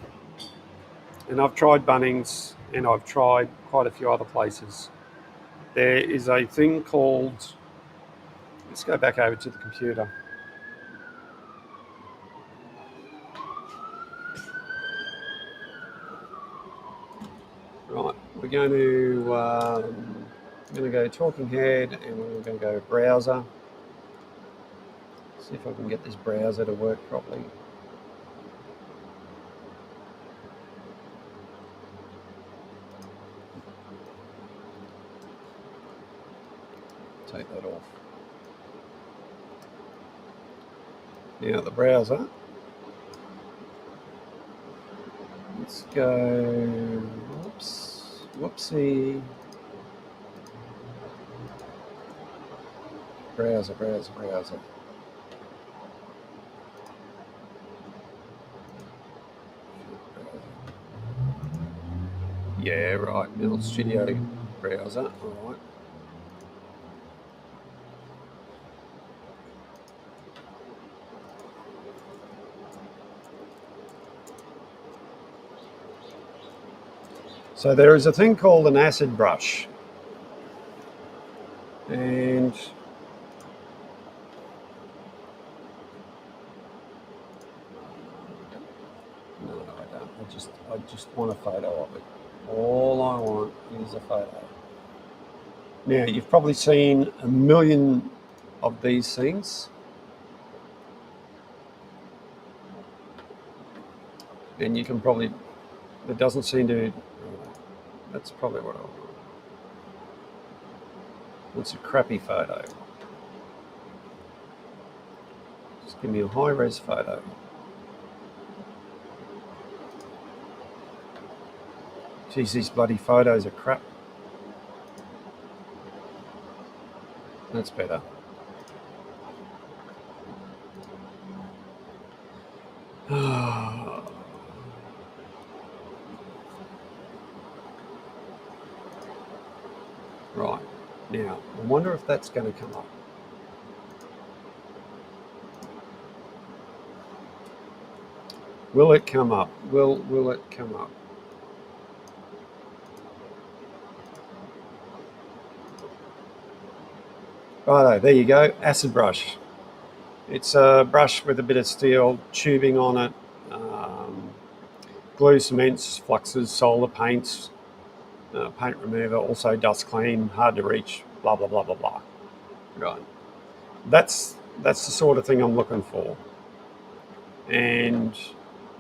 and I've tried Bunnings and I've tried quite a few other places, there is a thing called, let's go back over to the computer. Right, we're going to go Talking Head and we're going to go browser. See if I can get this browser to work properly. Take that off. Now the browser. Let's go. Whoops. Whoopsie. Browser. Yeah, right. Build Studio browser. All right. So there is a thing called an acid brush, and no, I don't. I just want a photo of it. All I want is a photo. Now you've probably seen a million of these things, and you can probably. It doesn't seem to. That's probably what I want. It's a crappy photo. Just give me a high-res photo. Geez, these bloody photos are crap. That's better. Right, now, I wonder if that's going to come up. Will it come up? Will it come up? Righto, there you go, acid brush. It's a brush with a bit of steel tubing on it, glue, cements, fluxes, solder, paints, paint remover, also dust clean, hard to reach, blah, blah, blah, blah, blah. Right. That's the sort of thing I'm looking for. And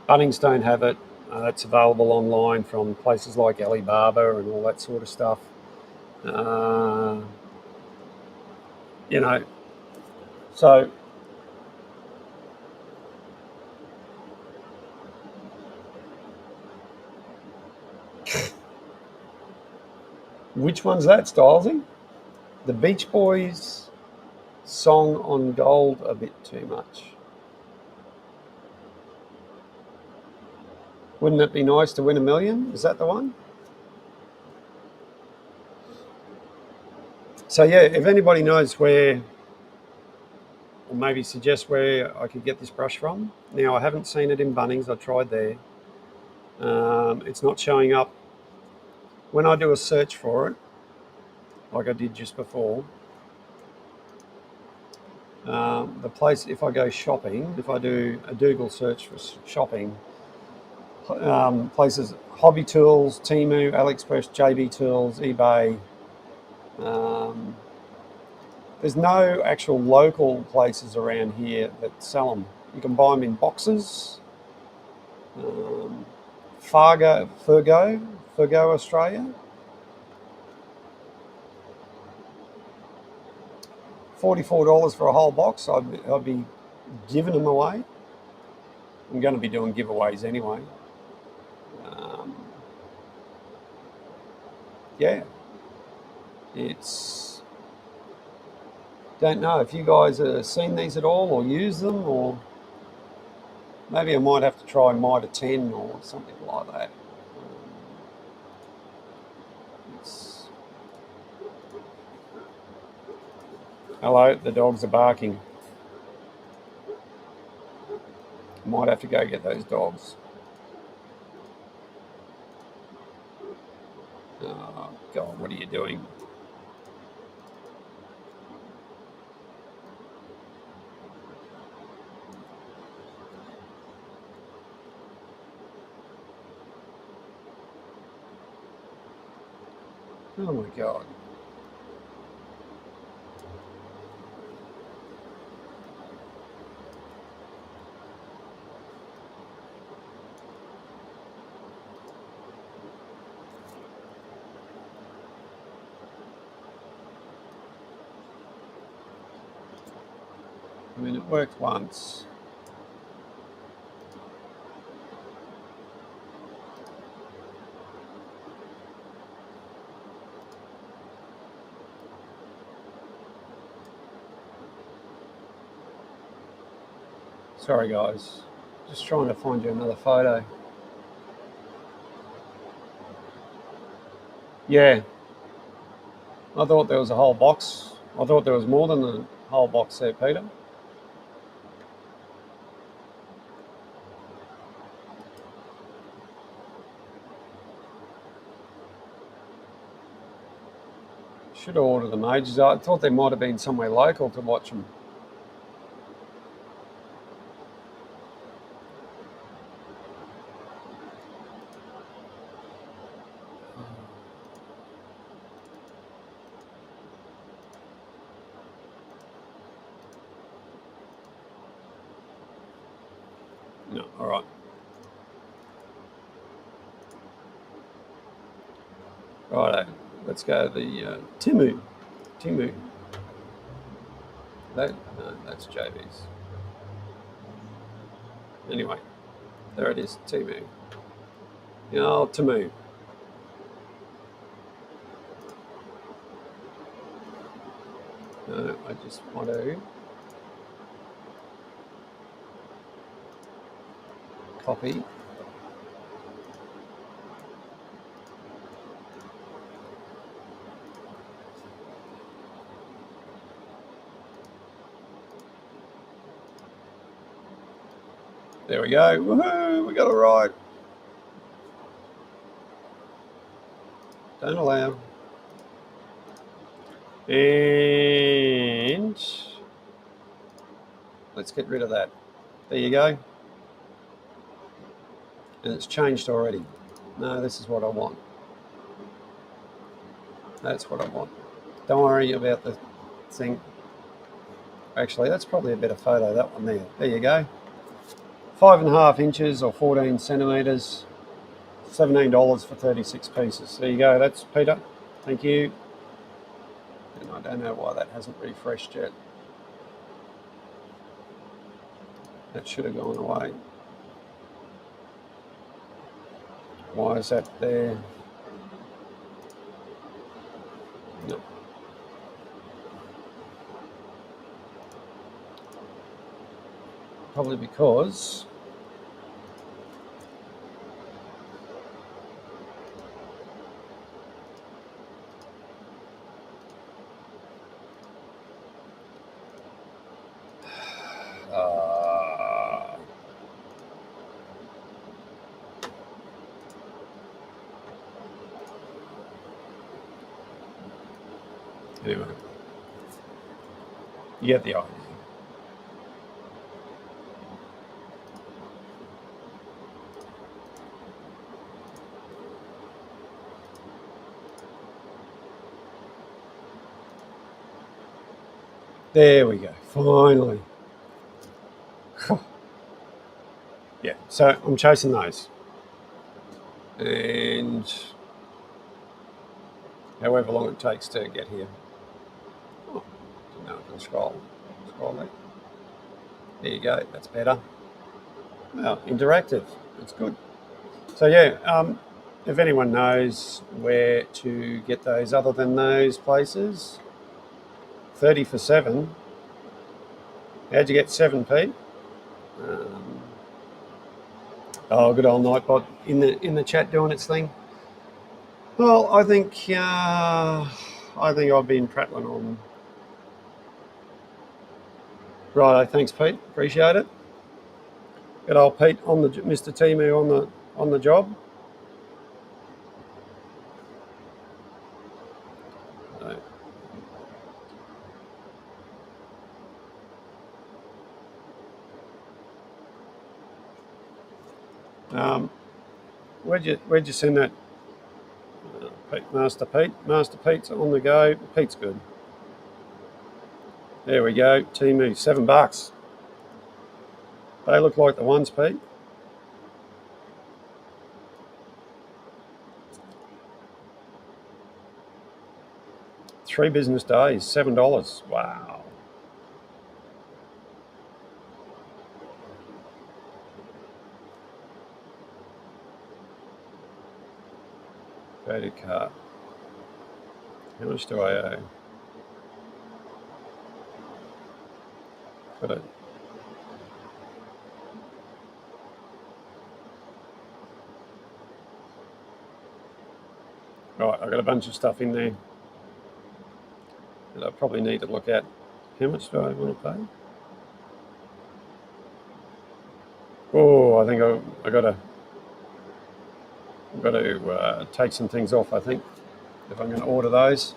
Bunnings don't have it. It's available online from places like Alibaba and all that sort of stuff. So which one's that, Stylesy? The Beach Boys song on gold a bit too much. Wouldn't it be nice to win $1 million? Is that the one? So yeah, if anybody knows where, or maybe suggest where I could get this brush from. Now, I haven't seen it in Bunnings. I tried there. It's not showing up. When I do a search for it, like I did just before, the place, if I go shopping, if I do a Google search for shopping, places, Hobby Tools, Temu, AliExpress, JB Tools, eBay, there's no actual local places around here that sell them. You can buy them in boxes. Fargo, Australia. $44 for a whole box. I'd be given them away. I'm going to be doing giveaways anyway. Yeah, it's, don't know if you guys have seen these at all or use them, or maybe I might have to try Mitre 10 or something like that. It's... Hello, the dogs are barking. Might have to go get those dogs. Oh, God, what are you doing? Oh my God. I mean, it worked once. Sorry guys, just trying to find you another photo. Yeah, I thought there was a whole box. I thought there was more than a whole box there, Peter. Should have ordered them ages. I thought they might have been somewhere local to watch them. No, all right. Righto, let's go to the Timu. No, that's JB's. Anyway, there it is, Timu. Oh, Timu. No, I just want to copy. There we go. Woohoo! We got it right. Don't allow. And let's get rid of that. There you go. And it's changed already. No, this is what I want. That's what I want. Don't worry about the thing. Actually, that's probably a better photo, that one there. There you go. 5.5 inches or 14 centimetres. $17 for 36 pieces. There you go. That's Peter. Thank you. And I don't know why that hasn't refreshed yet. That should have gone away. Why is that there? No. Probably because anyway, you get the idea. There we go. Finally. Yeah, so I'm chasing those. And however long it takes to get here. Oh, didn't know I can scroll that. There you go. That's better. Well, interactive. That's good. So yeah, if anyone knows where to get those other than those places, 30 for 7. How'd you get 7, Pete? Um, oh, good old Nightbot in the chat doing its thing. Well, I think I've been prattling on. Righto, thanks, Pete. Appreciate it. Good old Pete on the Mr. Timu on the job. Um, where'd you send that, Pete? Master Pete. Master Pete's on the go. Pete's good. There we go. Timu, $7. They look like the ones, Pete. 3 business days, $7. Wow. Credit card. How much do I owe? Got it. Right, I've got a bunch of stuff in there that I probably need to look at. How much do I want to pay? Oh, I think I've got to take some things off, I think, if I'm going to order those.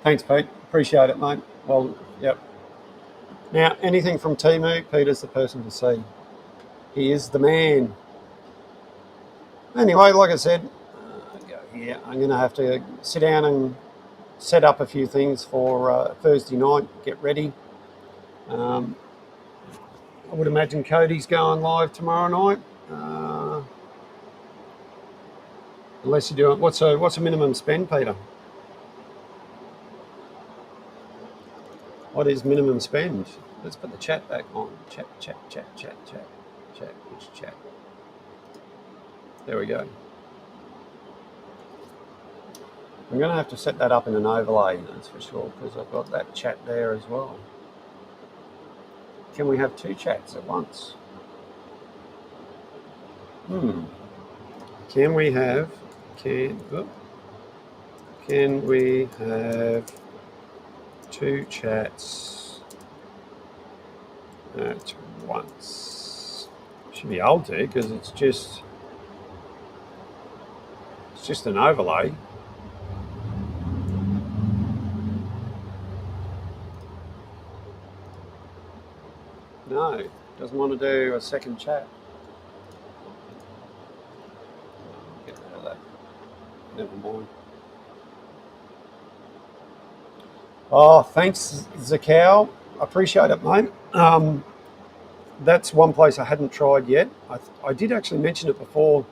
Thanks, Pete. Appreciate it, mate. Well, yep. Now, anything from Timu, Peter's the person to see. He is the man. Anyway, like I said, I'm going to have to sit down and set up a few things for Thursday night, get ready. I would imagine Cody's going live tomorrow night. Unless you do it. What's a minimum spend, Peter? What is minimum spend? Let's put the chat back on. Chat. Which chat? There we go. I'm going to have to set that up in an overlay, that's for sure, because I've got that chat there as well. Can we have 2 chats at once? Can we have 2 chats at once? Should be able to, because it's just an overlay. No, doesn't want to do a second chat. Get rid of that. Never mind. Oh, thanks, Zakau. Appreciate it, mate. That's one place I hadn't tried yet. I did actually mention it before.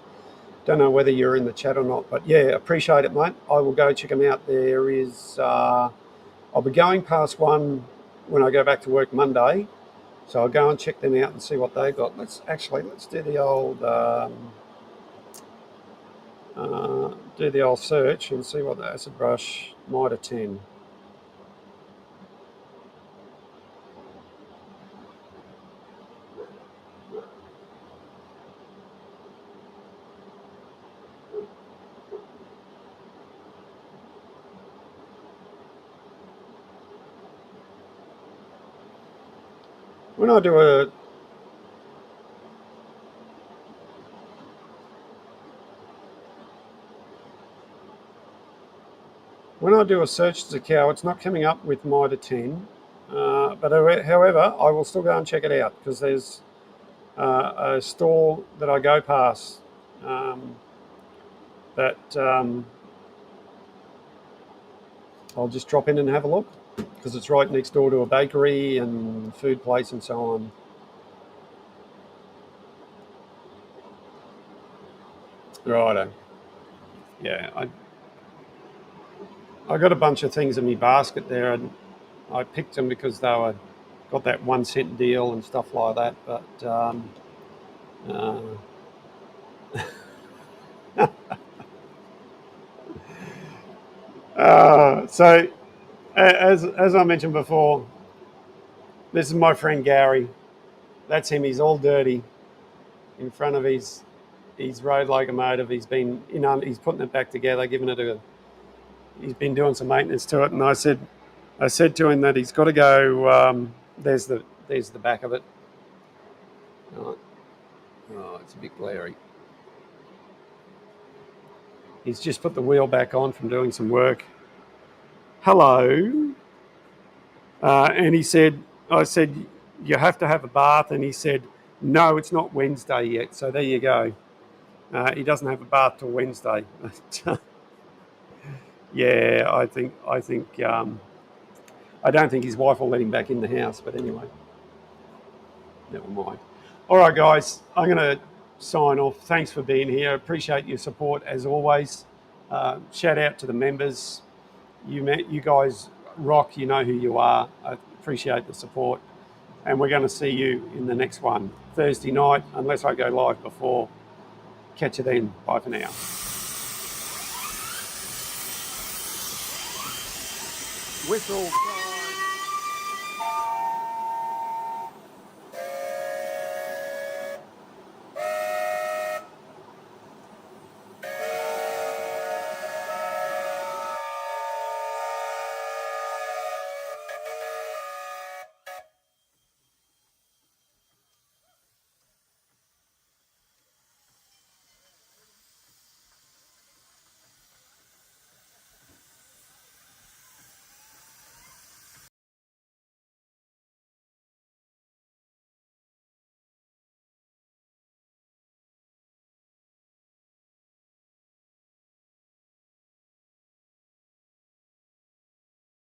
Don't know whether you're in the chat or not, but yeah, appreciate it, mate. I will go check them out. There is, I'll be going past one when I go back to work Monday, so I'll go and check them out and see what they've got. Let's do the old search and see what the acid brush Mitre 10. When I do a search as a cow, it's not coming up with Mitre 10. But however, I will still go and check it out, because there's a store that I go past that I'll just drop in and have a look, because it's right next door to a bakery and food place and so on. Righto. Yeah, I got a bunch of things in my basket there, and I picked them because they were got that 1 cent deal and stuff like that. But so as I mentioned before, this is my friend Gary. That's him. He's all dirty in front of his road locomotive. He's been he's putting it back together, giving it a. He's been doing some maintenance to it, and I said to him that he's got to go. There's the back of it. Oh, it's a bit glary. He's just put the wheel back on from doing some work. Hello. And I said, you have to have a bath. And he said, no, it's not Wednesday yet. So there you go. He doesn't have a bath till Wednesday. Yeah, I don't think his wife will let him back in the house. But anyway, never mind. All right, guys, I'm going to sign off. Thanks for being here. Appreciate your support as always. Shout out to the members. You guys rock. You know who you are. I appreciate the support. And we're going to see you in the next one, Thursday night, unless I go live before. Catch you then. Bye for now. Whistle.